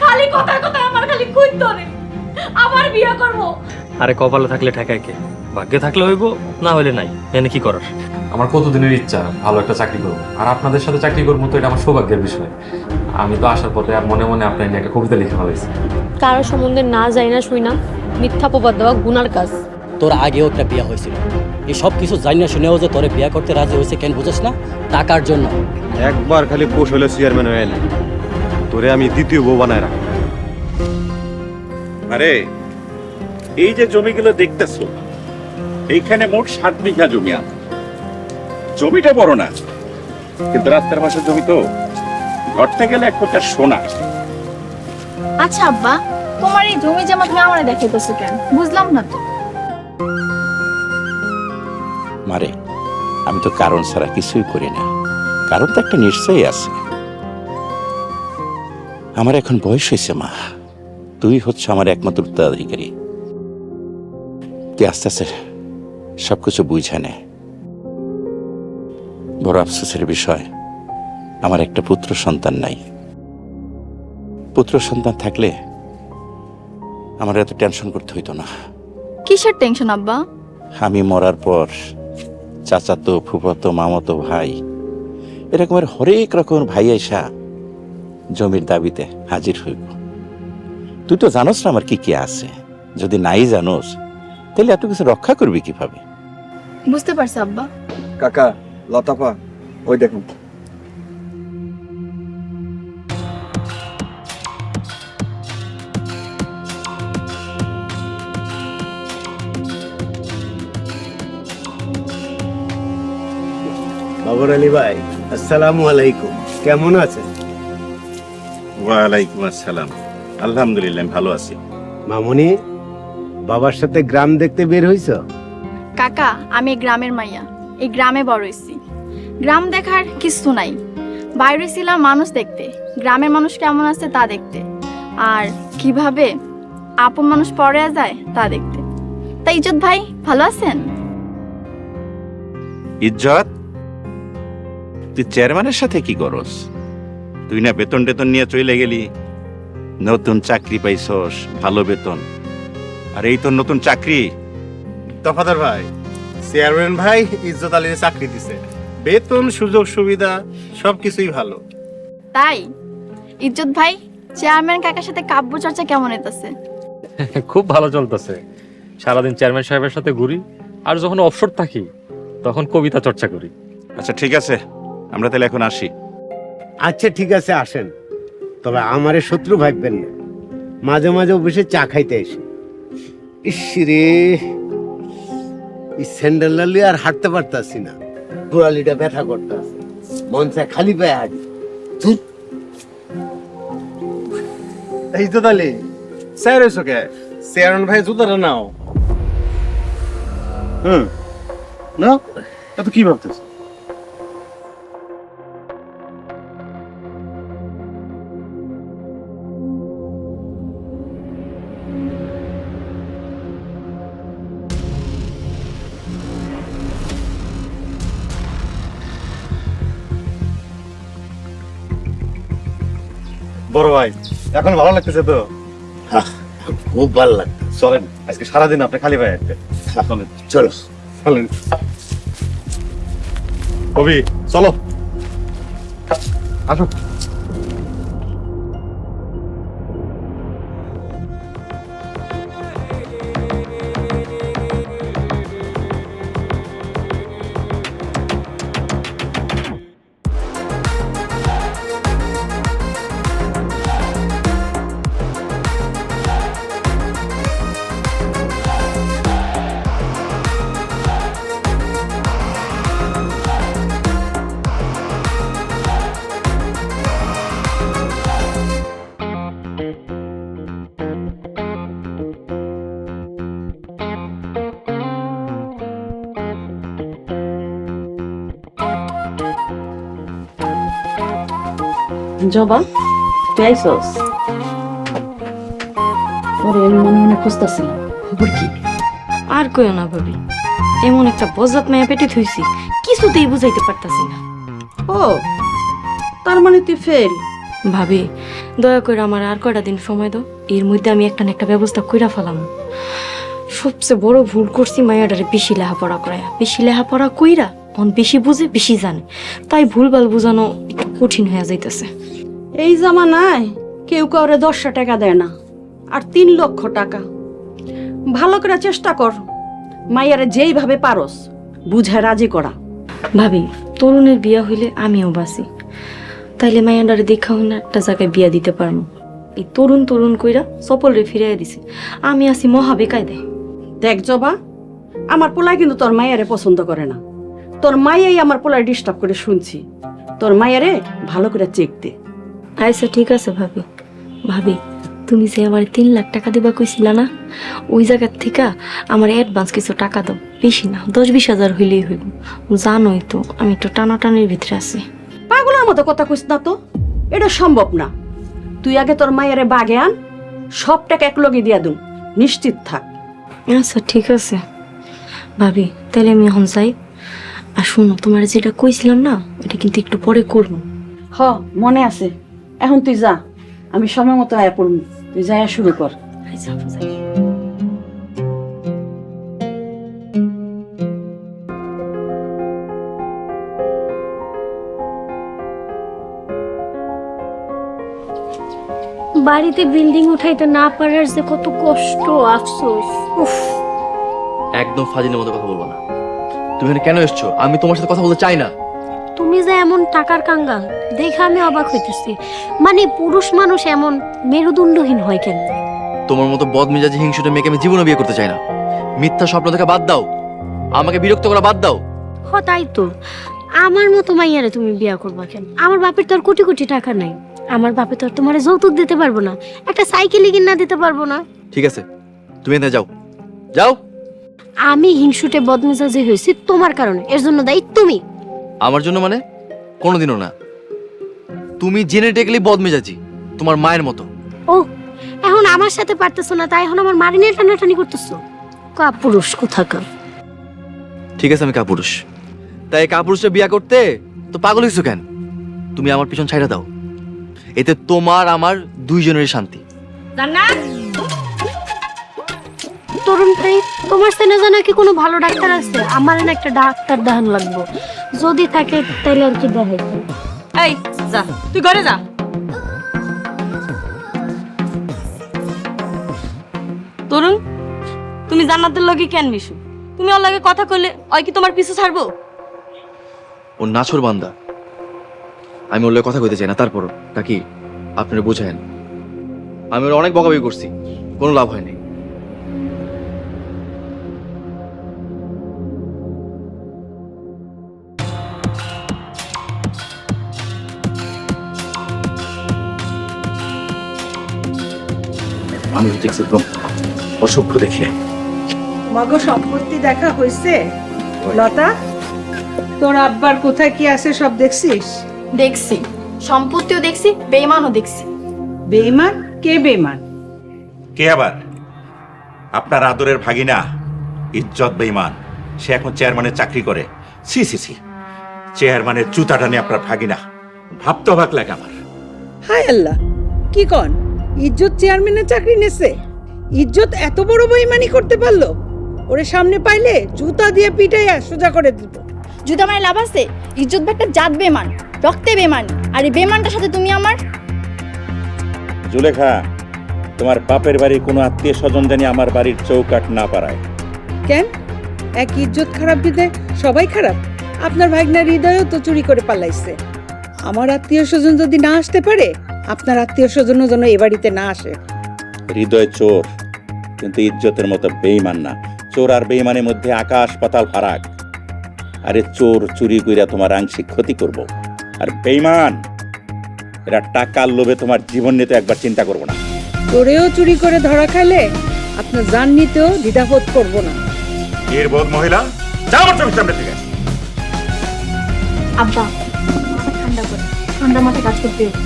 খালি কথায় কথায় আমার খালি কই ধরে আবার বিয়ে করব। আরে কপালে থাকলে ঠেকায় কে, ভাগ্যে থাকলে হইব, না হইলে নাই, এনে কি করার। আমার কতদিনের ইচ্ছা ভালো একটা চাকরি করবো, আর আপনাদের সাথে চাকরি করবো তো এটা আমার সৌভাগ্যের বিষয়। আমি তো আসার পথে আর মনে মনে আপনার নিয়ে একটা কবিতা লিখে ফেলাইছি। কারো সম্বন্ধে না যাই না শুই না মিথ্যা প্রবাদ দেওয়া গুনার কাজ। তোর আগেও একটা বিয়া হয়েছিল, এই সব কিছু জানি না শুনেও যে তোরে বিয়া করতে রাজি হয়েছে কেন বুঝছ না? টাকার জন্য। একবার খালি পোষ হলে চেয়ারম্যান হয়ে এলে তোরে আমি দ্বিতীয় বউ বানায় রাখ। আরে এই যে জমিগুলো দেখতেছো, এইখানে মোট 7 বিঘা জমি আছে। জমিটা বড় না, কিন্তু রাস্তার পাশে জমি তো, ধরতে গেলে এক কোটা সোনা। আচ্ছা আব্বা, তোমার এই জমি জমা তুমি আমারে দেখাইতেছো কেন? বুঝলাম না তো। মারে, আমি তো কারণ ছাড়া কিছুই করি না, কারণ তো একটা নিশ্চয়ই আছে। আমার এখন বয়স হয়েছে মা, তুই হচ্ছে আমার একমাত্র উত্তরাধিকারী। তুই আস্তে আস্তে সবকিছু বুঝে নে। বড় আফসোসের বিষয়, আমার একটা পুত্র সন্তান নাই। পুত্র সন্তান থাকলে আমার এত টেনশন করতে হইতো না। কিসের টেনশন আব্বা? আমি মরার পর চাচাতো, ফুফাতো, মামাতো ভাই, এরকমের হরেক রকমের ভাই আইসা জমির দাবিতে হাজির হইব। তুই তো জানোস না আমার কি কি আছে। যদি নাই জানোস তাহলে এত কিছু রক্ষা করবি কিভাবে? বুঝতে পারছি আব্বা। কাকা, লতাপা, ওই দেখুন। বাবর আলী ভাই, আসসালামু আলাইকুম। কেমন আছেন? ওয়ালাইকুম আসসালাম। আলহামদুলিল্লাহ, ভালো আছি। মামুনি, বাবার সাথে গ্রাম দেখতে বের হইছ? কাকা, আমি এই গ্রামের মাইয়া, এই গ্রামে বড় হইছি। গ্রাম দেখার কিছু নাই, বাইরে ছিলাম মানুষ দেখতে, গ্রামের মানুষ কেমন আছে তা দেখতে, আর কিভাবে আপন মানুষ পরে যায় তা দেখতে। তাই ইজ্জত ভাই ভালো আছেন? ইজ্জত, তুই চেয়ারম্যানের সাথে কি করস? তুই না বেতন টেতন নিয়ে চলে গেলি, নতুন চাকরি পাইছস, ভালো বেতন। আর এই তোর নতুন চাকরি? দফাদার ভাই, চেয়ারম্যান ভাই ইজ্জত আলীর চাকরি দিছে, বেতন, সুযোগ সুবিধা সবকিছুই ভালো। তাই ইজ্জত ভাই, চেয়ারম্যান কাকার সাথে কাব্য চর্চা কেমন হইতাছে? খুব ভালো চলতেছে। সারাদিন চেয়ারম্যান সাহেবের সাথে ঘুরি, আর যখন অবসর থাকি তখন কবিতা চর্চা করি। আচ্ছা ঠিক আছে, আমরা তাহলে এখন আসি। আচ্ছা ঠিক আছে, আসেন। তবে আমারে শত্রু ভাববেন না, মাঝে মাঝে অফিসে চা খাইতে এসে। ইস রে, এই স্যান্ডেল লালি আর হাঁটতে পারতাছি না, গোড়ালিটা ব্যথা করতেছে, মন চায় খালি পায়ে হাঁটি। ধুর। এই তো তাহলে স্যার এসো কে? চেয়ারম্যান ভাই জুতাটা নাও। না, এত কি ভাবতেছ? বড় ভাই, এখন ভালো লাগতেছে তো? খুব ভালো লাগতো। চলেন, আজকে সারাদিন আপনি খালি ভাই আসবে। চলেন চলো। চলেন কবি, চলো আসো। জবা, তুই আইসস? ওরে আমি মনে মনে খুঁজতেছিলাম, খবর কি? আর কইও না ভাবি, এমন একটা বজ্জাত মায়া পেটে থুইছি, কিছুতেই বুঝাইতে পারতাছি না। ও তার মানে তুই ফেল? ভাবি, দয়া করে আমার আর কয়টা দিন সময় দাও, এর মধ্যে আমি একটা না একটা ব্যবস্থা কইরা ফেলাম। সবচেয়ে বড় ভুল করছি মায়াটারে বেশি লেখাপড়া করায়া, বেশি লেখাপড়া কইরা অন বেশি বুঝে বেশি জানে, তাই ভুলভাল বুঝানো একটু কঠিন হয়ে যাইতেছে। এই জামানায় কেউ কাউরে 10 টাকা দেয় না, আর 3 লক্ষ টাকা। ভালো করে চেষ্টা কর, মাইয়ারে যেইভাবে পারস বুঝায় রাজি করা। ভাবি, তরুণের বিয়া হইলে আমিও বাঁচি, তাইলে মায়াটারে দেখা হইনা একটা জায়গায় বিয়া দিতে পারবো। এই তরুণ তরুণ কইরা সপল রে ফিরাইয়া দিছে, আমি আছি মহা বেকায়দায়। দেখ জবা, আমার পোলাই কিন্তু তোর মাইয়ারে পছন্দ করে না। তোর মাইয়াই আমার পোলাই ডিস্টার্ব করে শুনছি। তোর মাইয়ারে ভালো করে চেক দে। আচ্ছা ঠিক আছে ভাবি। ভাবি, তুমি যে আমার 3 লাখ টাকা দিবা কইছিলা না, ওই জায়গার থেকে আমার অ্যাডভান্স কিছু টাকা দাও, বেশি না, 10-20 হাজার হইলেই হইব। জানোই তো আমি একটু টানাটানির ভিতরে আছি। পাগলের মতো কথা কইস না তো, এটা সম্ভব না। তুই আগে তোর মাইয়ারে বাগে আন, সব টাকা এক লগে দিয়া দুম, নিশ্চিত থাক। আচ্ছা ঠিক আছে ভাবি, তাহলে আমি এখন যাই। আর শুনো, তোমার যেটা কইছিলাম না, ওটা কিন্তু একটু পরে করবো। হ, মনে আছে। এখন তুই যা, আমি সময় মতো আয়া পড়বো। তুই যাইয়া শুরু কর। আচ্ছা, যাই। বাড়িতে বিল্ডিং উঠাইতে না পারার যে কত কষ্ট, আফসোস। উফ, একদম ফাজিলের মতো কথা বলবো না। তুমি এখানে কেন এসছো? আমি তোমার সাথে কথা বলতে চাই না। তুমি যে এমন টাকার কাঙ্গাল দেখে আমি অবাক হইতেছি। মানে পুরুষ মানুষ এমন মেরুদণ্ডহীন হয় কেন? তোমার মতো বদমেজাজি হিংসুটে মেয়েকে আমি জীবনে বিয়ে করতে চাই না। মিথ্যা স্বপ্ন দেখা বাদ দাও, আমাকে বিরক্ত করা বাদ দাও। হ, তাই তো। আমার মতো মাইয়ারে তুমি বিয়া করবা কেন? আমার বাপের তো আর কোটি কোটি টাকা নাই। আমার বাপে তো আর তোমার যৌতুক দিতে পারবো না, একটা সাইকেলই কিনা দিতে পারবো না। ঠিক আছে, তুমি এখানে যাও, যাও। আমি হিংসুটে বদমেজাজি হয়েছি তোমার কারণে, এর জন্য দায়ী তুমি। আমার জন্য মানে? কোনোদিনও না। তুমি জেনেটিক্যালি বদমেজাজি, তোমার মায়ের মতো। ও, এখন আমার সাথে পারতেছো না, তাই এখন আমার মারি নিয়ে টানাটানি করতেছো। কাপুরুষ কোথাকার। ঠিক আছে, আমি কাপুরুষ। তাই কাপুরুষে বিয়ে করতে তো পাগল হইছো কেন? তুমি আমার পিছন ছাইড়া দাও, এতে তোমার আমার দুইজনেরই শান্তি। তরুণ ভাই, তোমার চেনা জানা কি কোনো ভালো ডাক্তার আছে? আমার না একটা ডাক্তার দেখান লাগবো, যদি থাকে তাইলে আর কি দেখাই। এই যা, তুই ঘরে যা। তরুণ, তুমি জান্নাতের লগে কেন মিশু? তুমি ওর লগে কথা কইলে ওই কি তোমার পিছু ছাড়বো? ও নাছর বান্দা, আমি ওর লগে কথা কইতে চাই না। তারপরও কাকি, আপনারা বোঝায়েন, আমি ওর অনেক বকাবকি করছি, কোনো লাভ হয়নি। আমি দেখছি একদম অসভ্য দেখে। মগো সম্পত্তি দেখা হয়েছে? লতা, তোর আব্বার কোথায় কি আছে সব দেখছিস? দেখছি, সম্পত্তিও দেখছি, বেইমানও দেখছি। বেইমান? কে বেইমান? কে আবার? আপনার আদরের ভাগিনা ইজ্জত বেঈমান। সে এখন চেয়ারম্যানের চাকরি করে। সি সি সি, চেয়ারম্যানের জুতাটা নিয়ে আপনার ভাগিনা, ভাবতে অবাক লাগে আমার। হায় আল্লাহ, কি কন? ইজ্জত চেয়ারম্যানের চাকরি নেছে? ইজ্জত এত বড় বেইমানি করতে পারলো? ওরে সামনে পাইলে জুতা দিয়ে পিটাইয়া সোজা করে দিত। জুতা মানে লাভ আছে? ইজ্জত একটা জাত বেমান, রক্তে বেমান, আর এই বেমানটার সাথে তুমি আমার। জুলেখা, তোমার বাপের বাড়ির কোনো আত্মীয় স্বজন জানি আমার বাড়ির চৌকাট না পারায়। কেন? এক ইজ্জত খারাপ বিদায় সবাই খারাপ? আপনার ভাগনার হৃদয়ও তো চুরি করে পালাইছে। আমার আত্মীয় স্বজন যদি না আসতে পারে, আপনার আত্মীয় স্বজনও যেন এ বাড়িতে না আসে। হৃদয় চোর, কিন্তু ইজ্জতের মতো বেঈমান না। চোর আর বেঈমানের মধ্যে আকাশ পাতাল ফারাক। আরে চোর চুরি কইরা তোমার আংশিক ক্ষতি করব, আর বেঈমান এরা টাকার লোভে তোমার জীবন নিতে একবার চিন্তা করবো না। চোরেও চুরি করে ধরা খাইলে আপনার জান নিতেও দ্বিধাবোধ করবো না। এর বোধ মহিলা, যাও আমার চোখের সামনে থেকে। আব্বা, মাথা ঠান্ডা করে, ঠান্ডা মাথায় কাজ করতে হবে।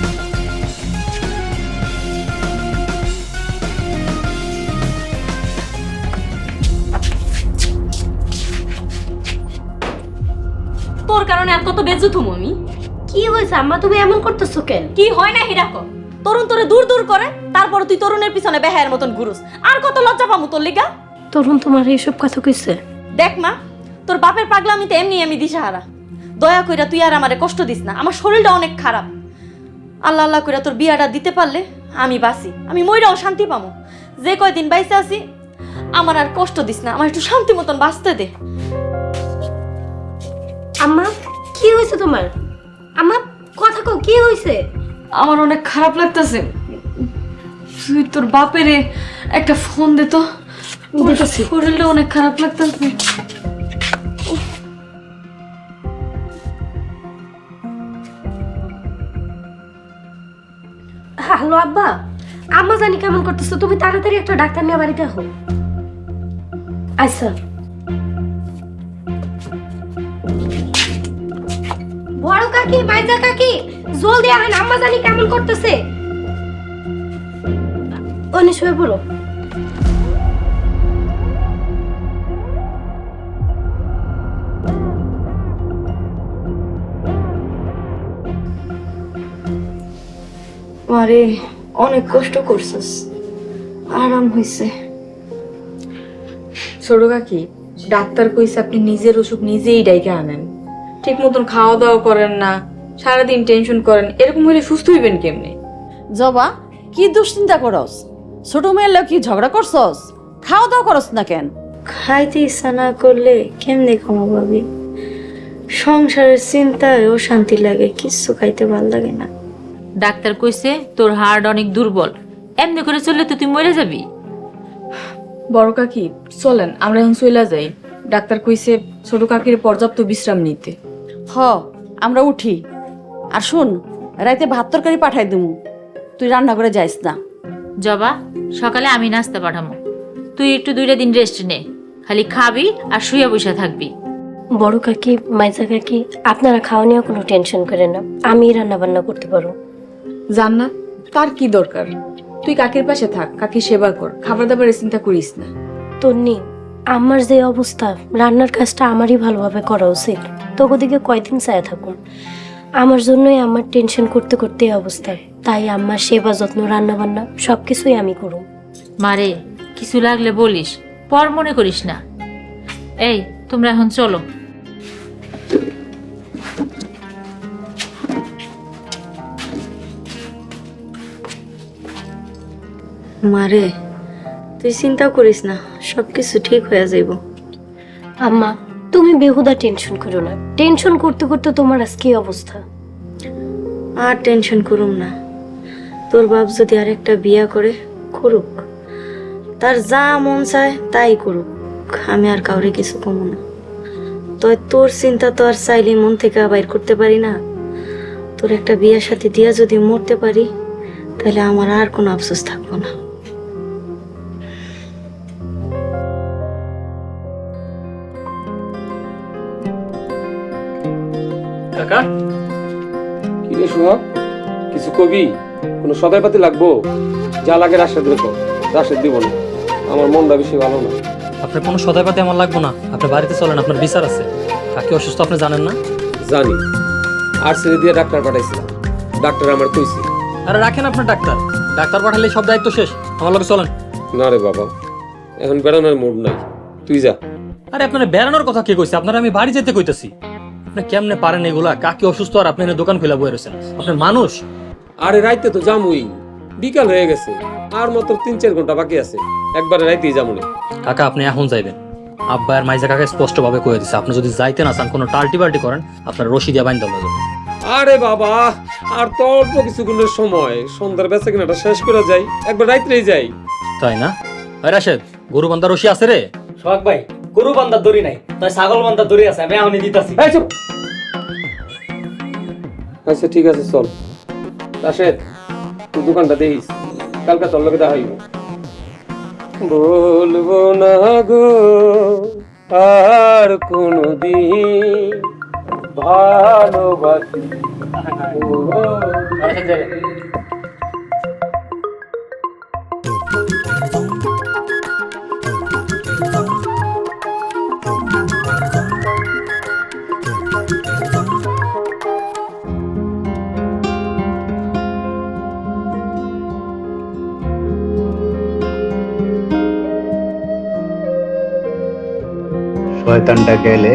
তোর কারণে আর কত বেজ্জত হমু আমি। কি হয়েছে আম্মা, তুমি এমন করতেছো কেন? কি হয় না হিরাক, তরুণ তোরে দূর দূর করে, তারপর তুই তরুণের পিছনে বেহায়ের মতন ঘুরুস। আর কত লজ্জা পামু তোর লিগা? তরুণ তোমার এইসব কথা কইছে? দেখ মা, তোর বাপের পাগলামিতে এমনি আমি দিশাহারা। দয়া কইরা তুই আর আমারে কষ্ট দিস না, আমার শরীরটা অনেক খারাপ। আল্লাহ আল্লাহ কইরা তোর বিয়াটা দিতে পারলে আমি বাঁচি, আমি মইরাও শান্তি পামু। যে কয়দিন বাইসে আছি আমার আর কষ্ট দিস না, আমার একটু শান্তি মতন বাঁচতে দে। আম্মা কি হয়েছে তোমার? আম্মা কথা কও, কি হয়েছে? আমার অনেক খারাপ লাগতেছে, তুই তোর বাপেরে একটা ফোন দে তো, শরীরটা অনেক খারাপ লাগতেছে। হ্যালো আব্বা, আম্মা জানি কেমন করতেছো, তুমি তাড়াতাড়ি একটা ডাক্তার নিয়ে বাড়িতে আসো। আচ্ছা। বড় কাকি, মাইজা কাকি, জলদি আহেন, আম্মা জানি কেমন করতেছে। অনি শুয়ে পড়ো। আরে অনেক কষ্ট করছিস, আরাম হইছে। ছোট কাকি, ডাক্তার কইছে আপনি নিজের অসুখ নিজেই ডাইকে আনেন, ঠিক মতন খাওয়া দাওয়া করেন না, সারাদিন টেনশন করেন, এরকম হলে সুস্থ হইবেন কেমনে? জবা, কি দুশ্চিন্তা করস? ছোট মেয়ের লোক কি ঝগড়া করছস? খাওয়া দাওয়া করস না কেন? খাইতে ইচ্ছা না করলে কেমনে খামো ভাবি? সংসারের চিন্তায় অশান্তি লাগে, কিচ্ছু খাইতে ভাল লাগে না। ডাক্তার কইছে তোর হার্ট অনেক দুর্বল, এমনি করে চললে তো তুই মরে যাবি। বড় কাকি চলেন আমরা এখন চলে যাই, ডাক্তার কইছে ছোট কাকির পর্যাপ্ত বিশ্রাম নিতে। হ, আমরা উঠি। আর শুন, রাইতে ভাত তরকারি পাঠাই দিমু, তুই রান্না করে যাইস না। জবা, সকালে আমি নাস্তা পাঠামো, তুই একটু 2টা দিন রেস্ট নে, খালি খাবি আর শুয়ে বসে থাকবি। বড় কাকি, মাইজা কাকি, আপনারা খাওয়া নিয়ে কোনো টেনশন করেন না, আমি রান্না বান্না করতে পারো। জান্নাত, তার কি দরকার? তুই কাকির পাশে থাক, কাকি সেবা কর, খাবার দাবারের চিন্তা করিস না। তন্নি, আমার যে অবস্থা, রান্নার কাজটা আমারই ভালোভাবে করা উচিত। তোকে দিকে কয়দিন চায় থাকুন, আমার জন্যই আমার টেনশন করতে করতে এই অবস্থা। তাই আমার সেবা যত্ন, রান্না বান্না সবকিছুই আমি করব। মারে, কিছু লাগলে বলিস, পর মনে করিস না। এই তোমরা এখন চলো। মারে, তুই চিন্তা করিস না, সবকিছু ঠিক হয়ে যাইব। আম্মা, তুমি বেহুদা টেনশন করো না, টেনশন করতে করতে তোমার আজকে এই অবস্থা। আর টেনশন করুম না, তোর বাপ যদি আরেকটা বিয়া করে, করুক, তার যা মন চায় তাই করুক, আমি আর কাউরে কিছু কমু না। তোর চিন্তা তো আর চাইলে মন থেকে বাইর করতে পারি না। তোর একটা বিয়ার সাথে দিয়া যদি মরতে পারি, তাহলে আমার আর কোনো আফসোস থাকবো না। কাকা, কি রে সোহাগ, কিছু কবি? কোনো সদাই পাতি লাগবো? যা লাগে রাশেদ রেখো, রাশেদ দিব না, আমার মনটা বেশি ভালো না। আপনার কোনো সদাইপাতি আমার লাগবো না, আপনি বাড়িতে চলেন, আপনার বিচার আছে। কাকি অসুস্থ আপনি জানেন না? জানি, আর ছেড়ে দিয়ে ডাক্তার পাঠাইছিলাম, ডাক্তার আমার কইছি। আরে রাখেন আপনার ডাক্তার, ডাক্তার পাঠালে সব দায়িত্ব শেষ, আমার লগে চলেন। না রে বাবা, এখন বেড়ানোর মুড নাই, তুই যা। আরে আপনার বেড়ানোর কথা কে কইছে? আপনারা আমি বাড়ি যেতে কইতাছি। আপনি কেমনে পারেন এগুলা? কাকি অসুস্থ আর আপনি দোকান খুলে বয়ে রয়েছেন, আপনি মানুষ? আরে রাইতে তো যামুই, বিকাল হয়ে গেছে, আর মাত্র 3-4 ঘন্টা বাকি আছে, একবারে রাইতেই যামুনি। কাকা আপনি এখন যাইবেন, আব্বা আর মাইজা কাকা স্পষ্ট ভাবে কয়ে দিছে, আপনি যদি যাইতে না চান, কোনো টাল্টি বাল্টি করেন, আপনার রশি দিয়ে বাইন্ধা হবে। আরে বাবা, আর তো অল্প কিছুক্ষণের সময়, সন্ধ্যার বেচা কিনাটা শেষ করে যাই, একবার রাইতেই যাই। তাই না? আরে রাশেদ, গরু বান্ধা রশি আছে রে? সোহাগ ভাই, গরু বান্ধার দড়ি নাই, তাই ছাগল বান্ধার দড়ি আছে, আমি এখনই দিতাছি। আচ্ছা ঠিক আছে, চল। রাশেদ, তুই দোকানটা দেখিস, কালকে তোর লোকে দেখা হইব। বলবো না গো আর কোনদিন ভালোবাসি। শয়তানটা গেলে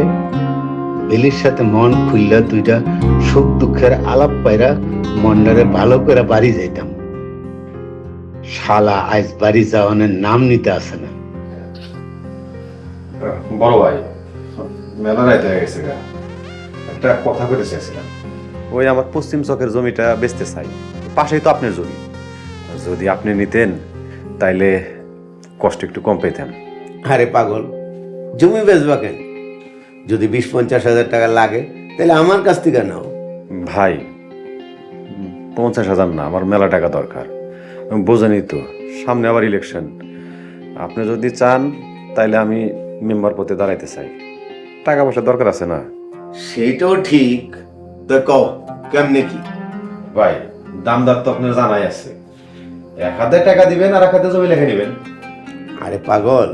বেলির সাথে মন খুললা দুইটা সুখ দুঃখের আলাপ পাইরা মন্ডারে ভালো করে বাড়ি যাইতাম। শালা আজ বাড়ি যাওয়ানের নাম নিতে আসে না। বড় ভাই, মেলা রাইতে হয়ে গেছে গা। একটা কথা বলতে চাইছিলাম। ওই আমার পশ্চিম চকের জমিটা বেচতে চাই, পাশেই তো আপনার জমি। যদি আপনি নিতেন তাইলে কষ্ট একটু কম পেতেন। আরে পাগল, জমি বেচবা কেন? যদি 20-50 হাজার টাকা লাগে তাহলে আমার কাছ থেকে নাও। ভাই 50,000 না, আমার মেলা টাকা দরকার। বোঝেনি তো, সামনে আবার ইলেকশন। আপনি যদি চান তাইলে আমি মেম্বার পদে দাঁড়াইতে চাই। টাকা পয়সা দরকার আছে না? সেটাও ঠিক, তো কও কেমনে কি? ভাই দামদার তো আপনার জানাই আছে, 1,000 টাকা দিবেন আর 1,000 জমি লিখে নেবেন। আরে পাগল,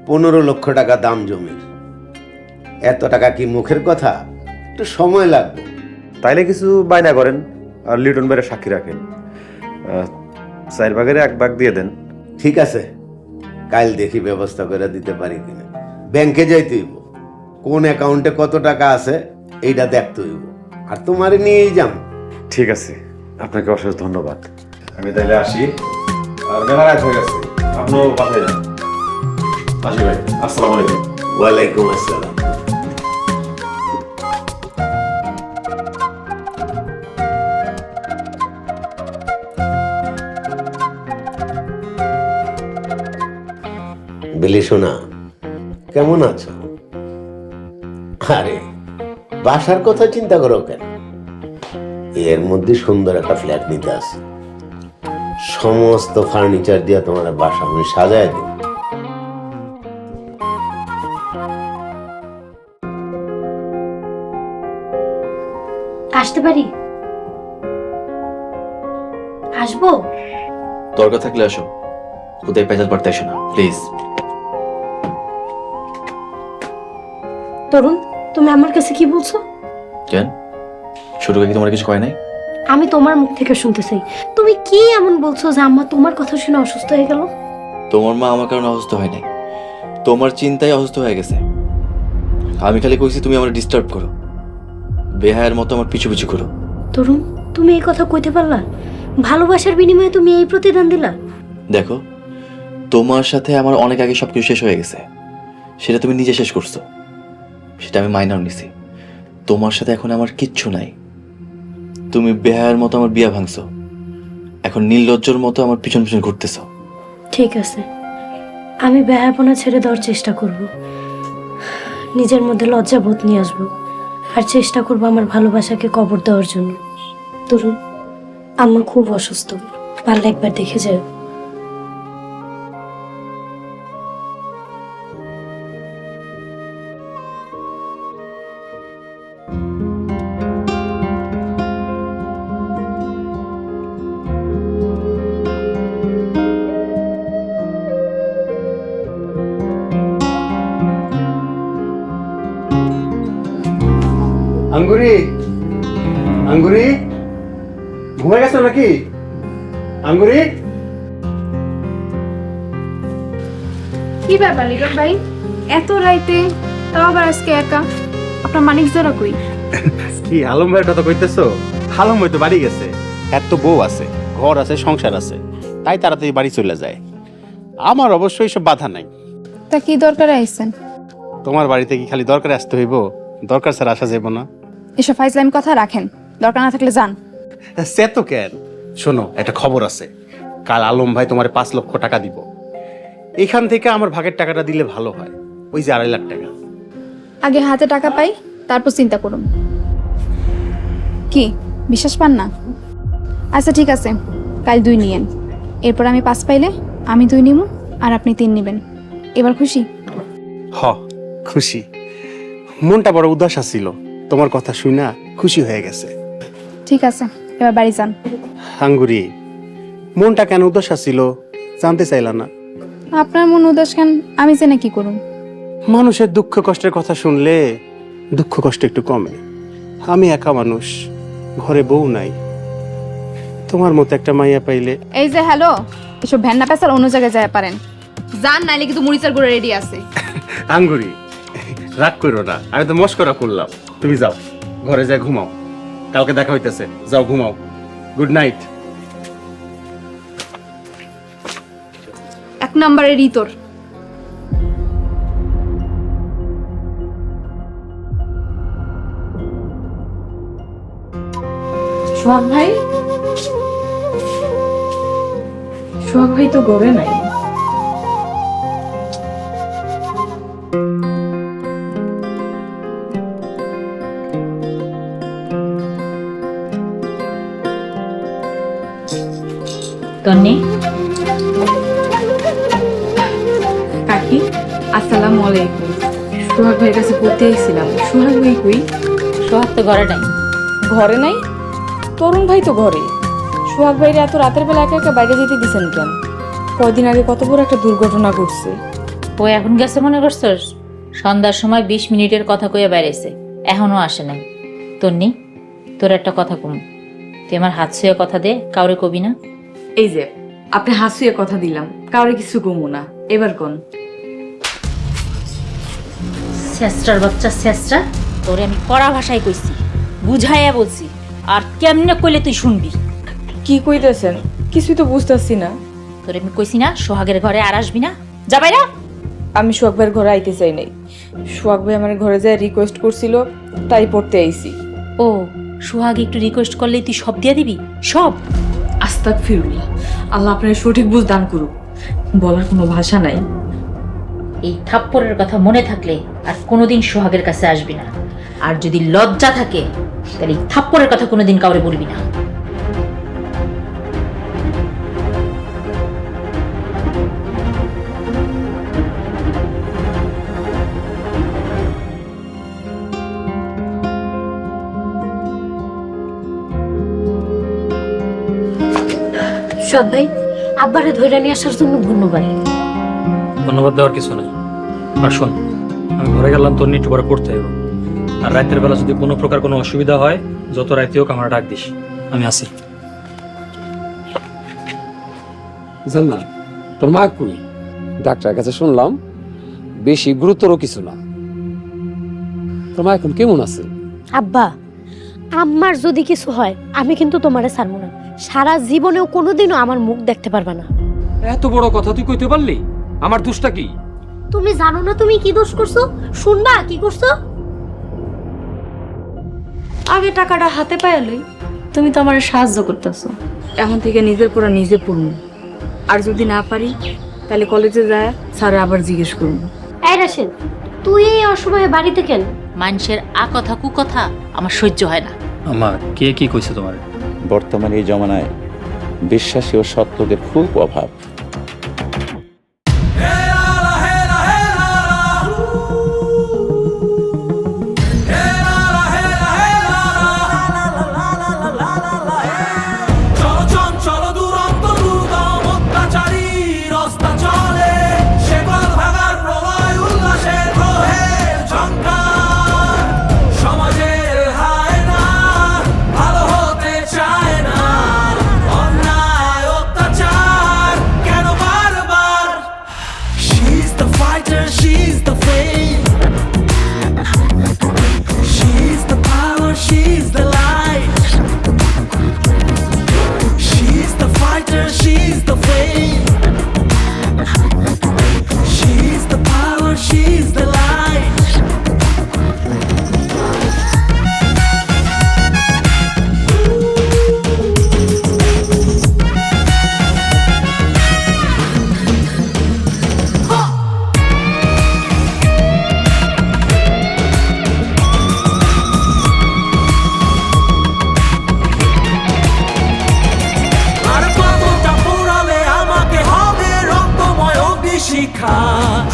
15 লক্ষ টাকা দাম জমির, এত টাকা কি মুখের কথা? একটু সময় লাগবে। তাইলে কিছু বায়না করেন আর লিটন ভাইয়ের সাক্ষী রাখেন, 4 ভাগের 1 ভাগ দিয়ে দেন। ঠিক আছে, কাল দেখি ব্যবস্থা করে দিতে পারি কিনা। ব্যাংকে যাইতে হইব, কোন অ্যাকাউন্টে কত টাকা আছে এইটা দেখতে হইব, আর তোমারে নিয়েই যাম। ঠিক আছে, আপনাকে অশেষ ধন্যবাদ। আমি তাইলে আসি, আর মেলা রাত হয়ে গেছে, আপনিও বাসায় যান। আসি ভাই, আসসালামু আলাইকুম। ওয়ালাইকুম আসসালাম। বেলি সোনা, কেমন আছো? আরে বাসার কথা চিন্তা করো কেন? এর মধ্যে সুন্দর একটা ফ্ল্যাট নিতে আছে, সমস্ত ফার্নিচার দিয়ে তোমার বাসা আমি সাজায় দিই। আসতে পারি? আসবো? দরকার থাকলে আসো, কোথায় পেঁচাল পারতে আসো না প্লিজ। তরুণ, তুমি আমার কাছে কি বলছো? কেন, ছোট কাকি তোমার কিছু কয় নাই? আমি তোমার মুখ থেকে শুনতে চাই, তুমি কি এমন বলছো যে আম্মা তোমার কথা শুনে অসুস্থ হয়ে গেল? তোমার মা আমার কারণে অসুস্থ হয় নাই, তোমার চিন্তায় অসুস্থ হয়ে গেছে। আমি খালি কইছি তুমি আমার ডিস্টার্ব করো, বেহায়ের মতো আমার পিছু পিছু করো। তরুণ, তুমি এই কথা কইতে পারলা? ভালোবাসার বিনিময়ে তুমি এই প্রতিদান দিলা? দেখো, তোমার সাথে আমার অনেক আগে সবকিছু শেষ হয়ে গেছে, সেটা তুমি নিজে শেষ করছো, সেটা আমি মাইনাও নিছি। তোমার সাথে এখন আমার কিচ্ছু নাই। তুমি বেহায়ের মতো আমার বিয়া ভাঙছো, এখন নির্লজ্জর মতো আমার পিছন পিছন ঘুরতেছো। ঠিক আছে, আমি বেহায়াপনা ছেড়ে দেওয়ার চেষ্টা করব, নিজের মধ্যে লজ্জা বোধ নিয়ে আসবো, আর চেষ্টা করবো আমার ভালোবাসাকে কবর দেওয়ার জন্য। তরুণ, আম্মা খুব অসুস্থ, পারলে একবার দেখে যাও। আঙ্গুরি, আঙ্গুরি, ঘুমাই গেছো নাকি? আঙ্গুরি, কি ব্যাপার লিটন ভাই, এত রাইতে, তাও আবার আজকে একা? আপনার মানিক জোড়া কই? কি আলম ভাইয়ের কথা কইতেছো? আলম ভাই তো বাড়ি গেছে, এর তো বউ আছে, ঘর আছে, সংসার আছে, তাই তাড়াতাড়ি বাড়ি চলে যায়। আমার অবশ্যই সব বাধা নাই। তা কি দরকারে আইছেন? তোমার বাড়িতে কি খালি দরকারে আসতে হইব? দরকার ছাড়া আসা যাব না। এসব ফাইজলামি কথা রাখেন, দরকার না থাকলে যান। সে তো কেন, শোনো একটা খবর আছে, কাল আলম ভাই তোমার 5 লক্ষ টাকা দিব। এখান থেকে আমার ভাগের টাকাটা দিলে ভালো হয়, ওই যে 2.5 লাখ টাকা। আগে হাতে টাকা পাই, তারপর চিন্তা করুন। কি বিশ্বাস পান না? আচ্ছা ঠিক আছে, কাল 2 নিয়েন, এরপর আমি 5 পাইলে আমি 2 নিব আর আপনি 3 নেবেন। এবার খুশি? হ, খুশি। মনটা বড় উদাস ছিল, তোমার কথা শুনে খুশি হয়ে গেছে। ঠিক আছে, এবার বাড়ি যান। আঙ্গুরি, মনটা কেন উদাস ছিল জানতে চাইলা না? আপনার মন উদাস কেন, আমি জেনে কি করুন? মানুষের দুঃখ কষ্টের কথা শুনলে দুঃখ কষ্ট একটু কমে। আমি একা মানুষ, ঘরে বউ নাই, তোমার মতো একটা মাইয়া পাইলে। এই যে হ্যালো, এসব ভ্যান না পেছাল অন্য জায়গায় যায় পারেন, যান, নাইলে কিন্তু মরিচার গুঁড়ো রেডি আছে। আঙ্গুরি, রাগ করো না, আমি তো মস্করা করলাম। তুমি যাও ঘরে যাই ঘুমাও, কালকে দেখা হইতেছে। যাও ঘুমাও, গুড নাইট। 1 নম্বরের ইতর। সোহাগ ভাই, সোহাগ ভাই তো ঘরে নাই। তন্নি, কাকি আসসালামু আলাইকুম। সোহাগ ভাইয়ের কাছে পড়তে আইছিলাম। সোহাগ ভাই কই? সোহাগ তো ঘরে নাই। ঘরে নাই? তরুণ ভাই তো ঘরে। সোহাগ ভাইরে এত রাতের বেলা একা একা বাইরে যেতে দিছেন কেন? কয়দিন আগে কত বড় একটা দুর্ঘটনা ঘটছে। ও এখন গেছে মনে করছস? সন্ধ্যার সময় 20 মিনিটের কথা কইয়া বেড়াইছে, এখনো আসে নাই। তন্নি, তোর একটা কথা কম, তুই আমার হাত ছুঁয়ে কথা দে, কাউরে কবি না। এই যে আপনি হাসিয়ে কথা দিলাম, কাউরে কিছু কমু না। এবার কোন শেষটার বাচ্চা শেষটা, তোরে আমি কড়া ভাষায় কইছি, বুঝাইয়া বলছি, আর কেমনে কইলে তুই শুনবি? কি কইতেছেন? কিছুই তো বুঝতেছি না। তোরে আমি কইছি না সোহাগের ঘরে আর আসবি না, যা বাইরা। আমি সোহাগ ভাইয়ের ঘরে আইতে চাই নাই। সোহাগ ভাই আমার ঘরে যায় রিকোয়েস্ট করছিল, তাই পড়তে আইছি। ও, সোহাগ একটু রিকোয়েস্ট করলেই তুই সব দিয়ে দিবি? সব? আস্তাগফিরুল্লাহ, আল্লাহ আপনার সঠিক বুঝ দান করুক। বলার কোনো ভাষা নাই। এই থাপ্পড়ের কথা মনে থাকলে আর কোনোদিন সোহাগের কাছে আসবি না, আর যদি লজ্জা থাকে তাহলে এই থাপ্পড়ের কথা কোনোদিন কাউরে বলবি না। সব ভাই, আব্বারে ধরে নিয়ে আসার জন্য ধন্যবাদ। ধন্যবাদ দেওয়ার কিছু নেই। আর শোন, আমি ঘরে গেলাম, তোর নিয়ে একটু পরে পড়তে হবে। আর রাতের বেলা যদি কোনো প্রকার কোনো অসুবিধা হয়, যত রাতে হোক আমার ডাক দিস, আমি আসি। জান্নাত, তোর মা কই? ডাক্তারের কাছে শুনলাম বেশি গুরুতর কিছু না। তোর মা এখন কেমন আছে? আব্বা, আমার যদি কিছু হয় আমি কিন্তু তোমারে ছাড়বো না। সারা জীবনেও কোনোদিনও আমার মুখ দেখতে পারবা না। এত বড় কথা তুই কইতে পারলি? আমার দোষটা কি? তুমি জানো না তুমি কি দোষ করছো? শুনবা কি করছো? আগে টাকাটা হাতে পাইলই তুমি তো আমার সাহায্য করতেছো। এখন থেকে নিজের পড়া নিজে পড়বো, আর যদি না পারি তাহলে কলেজে যায় স্যারে আবার জিজ্ঞেস করবো। এই রাশেদ, তুই এই অসময়ে বাড়িতে কেন? মানুষের আ কথা কু কথা আমার সহ্য হয় না। আমার কে কি কইছে তোমার? বর্তমানে এই জমানায় বিশ্বাসী ও সৎ লোকের খুব অভাব।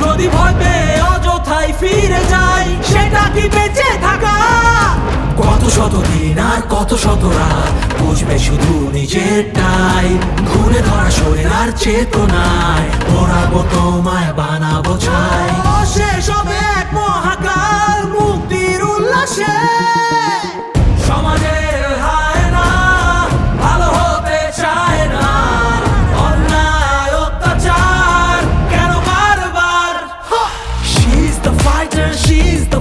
যদি ভয় পেয়ে অযথাই ফিরে যাই, সেটা কি বেঁচে থাকা? কত শত দিন আর কত শত রাত বুঝবে শুধু নিজেরটাই, ঘুরে ধরা শরীর আর চেতনায় পড়াবো তোমায় বানাবো ছাই। শেষ হবে এক মহাকাল মুক্তির উল্লাসে, সমাজের হায় না ভালো হতে চায় না, অন্যায় অত্যাচার কেন বারবার? She's the fighter, she's the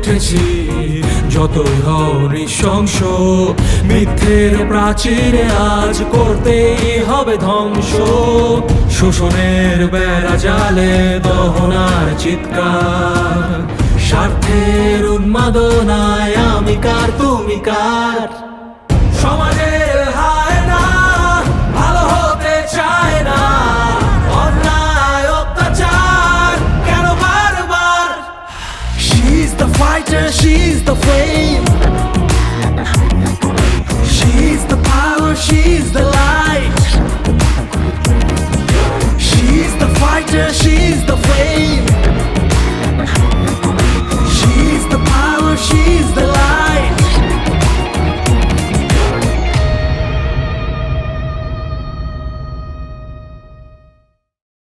উঠেছি যতই হও নৃশংস মিথ্যের প্রাচীরে আজ করতেই হবে ধ্বংস শোষণের বেড়া জালে দহনার চিৎকার স্বার্থের উন্মাদনায় আমি কার তুমি কার সমাজের হায় না ভালো হতে চায় না অন্যায় অত্যাচার কেন বারবার She's the fighter, she's the flame She's the power, she's the light She's the fighter, she's the flame